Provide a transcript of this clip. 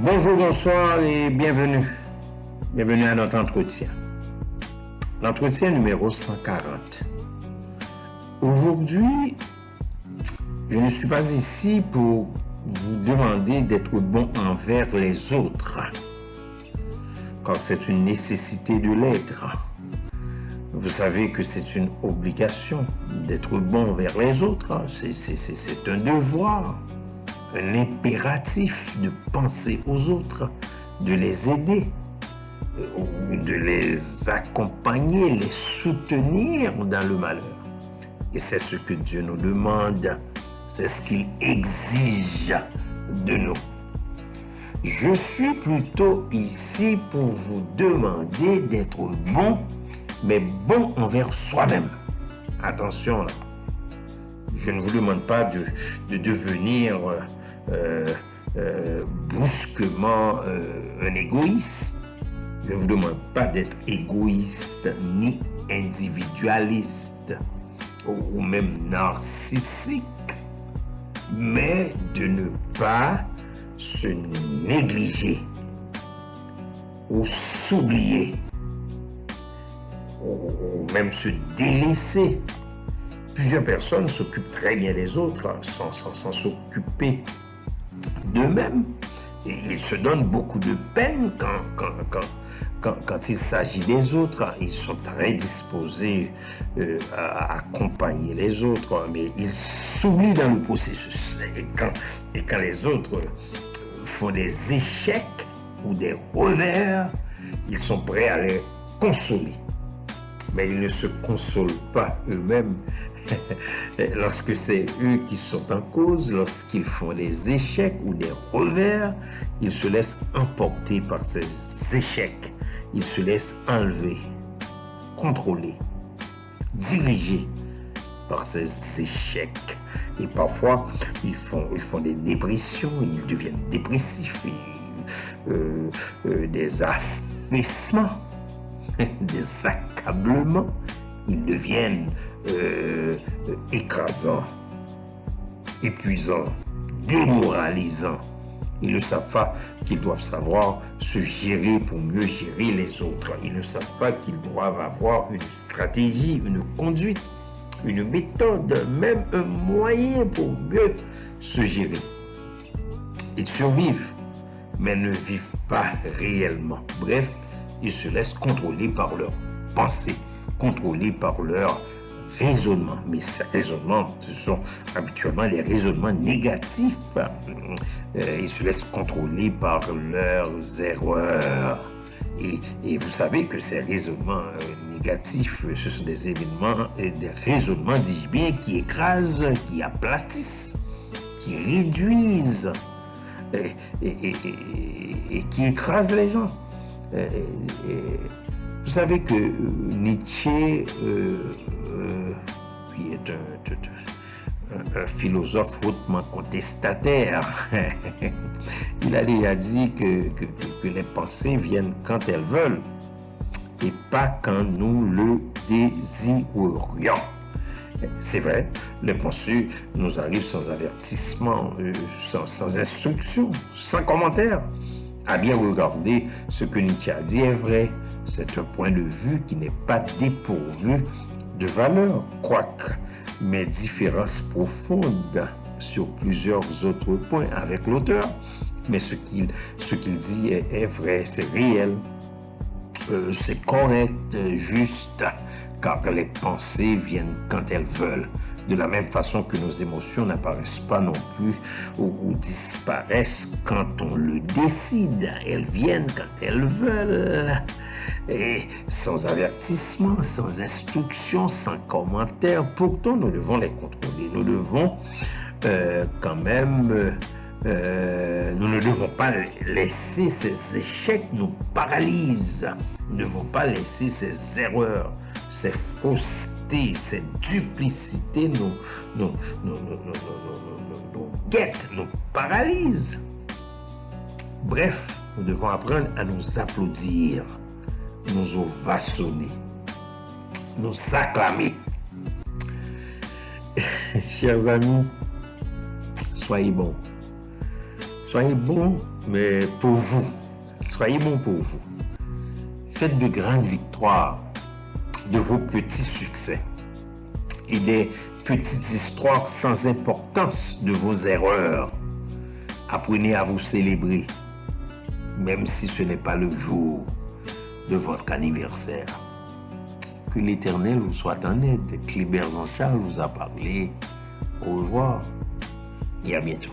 Bonjour, bonsoir et bienvenue. Bienvenue à notre entretien. L'entretien numéro 140. Aujourd'hui, je ne suis pas ici pour vous demander d'être bon envers les autres, car c'est une nécessité de l'être. Vous savez que c'est une obligation d'être bon envers les autres. C'est un devoir, un impératif de penser aux autres, de les aider, de les accompagner, les soutenir dans le malheur. Et c'est ce que Dieu nous demande, c'est ce qu'il exige de nous. Je suis plutôt ici pour vous demander d'être bon, mais bon envers soi-même. Attention là, je ne vous demande pas de devenir brusquement un égoïste. Je ne vous demande pas d'être égoïste ni individualiste ou même narcissique, mais de ne pas se négliger ou s'oublier ou même se délaisser. Plusieurs personnes s'occupent très bien des autres sans s'occuper d'eux-mêmes. Et ils se donnent beaucoup de peine quand il s'agit des autres. Ils sont très disposés à accompagner les autres, mais ils s'oublient dans le processus. Et quand les autres font des échecs ou des revers, ils sont prêts à les consoler. Mais ils ne se consolent pas eux-mêmes lorsque c'est eux qui sont en cause, lorsqu'ils font des échecs ou des revers, ils se laissent emporter par ces échecs, ils se laissent enlever, contrôler, diriger par ces échecs. Et parfois, ils font des dépressions, ils deviennent dépressifs, des affaissements, des accablements, ils deviennent écrasants, épuisants, démoralisants. Ils ne savent pas qu'ils doivent savoir se gérer pour mieux gérer les autres. Ils ne savent pas qu'ils doivent avoir une stratégie, une conduite, une méthode, même un moyen pour mieux se gérer. Ils survivent, mais ne vivent pas réellement. Bref, ils se laissent contrôler par leurs pensées, contrôlés par leur raisonnement. Mais ces raisonnements, ce sont habituellement des raisonnements négatifs. Ils se laissent contrôler par leurs erreurs. Et vous savez que ces raisonnements négatifs, ce sont des événements, des raisonnements, dis-je bien, qui écrasent, qui aplatissent, qui réduisent et qui écrasent les gens. Vous savez que Nietzsche, qui est un philosophe hautement contestataire, il a déjà dit que les pensées viennent quand elles veulent et pas quand nous le désirerions. C'est vrai, les pensées nous arrivent sans avertissement, sans instruction, sans commentaire. À bien regarder, ce que Nietzsche a dit est vrai. C'est un point de vue qui n'est pas dépourvu de valeur, quoique mes différences profondes sur plusieurs autres points avec l'auteur. Mais ce qu'il dit est vrai, c'est réel, c'est correct, juste, car les pensées viennent quand elles veulent. De la même façon que nos émotions n'apparaissent pas non plus ou disparaissent quand on le décide. Elles viennent quand elles veulent. Et sans avertissement, sans instruction, sans commentaire. Pourtant, nous devons les contrôler. Nous devons quand même... nous ne devons pas laisser ces échecs nous paralyser. Nous ne devons pas laisser ces erreurs, ces faussetés, ces duplicités nous guettent, nous paralysent. Bref, nous devons apprendre à nous applaudir, nous ovationner, nous acclamer. Chers amis, soyez bons. Soyez bons Mais pour vous, soyez bon pour vous. Faites de grandes victoires de vos petits succès et des petites histoires sans importance de vos erreurs. Apprenez à vous célébrer, même si ce n'est pas le jour de votre anniversaire. Que l'Éternel vous soit en aide. Clébert Jean-Charles vous a parlé. Au revoir et à bientôt.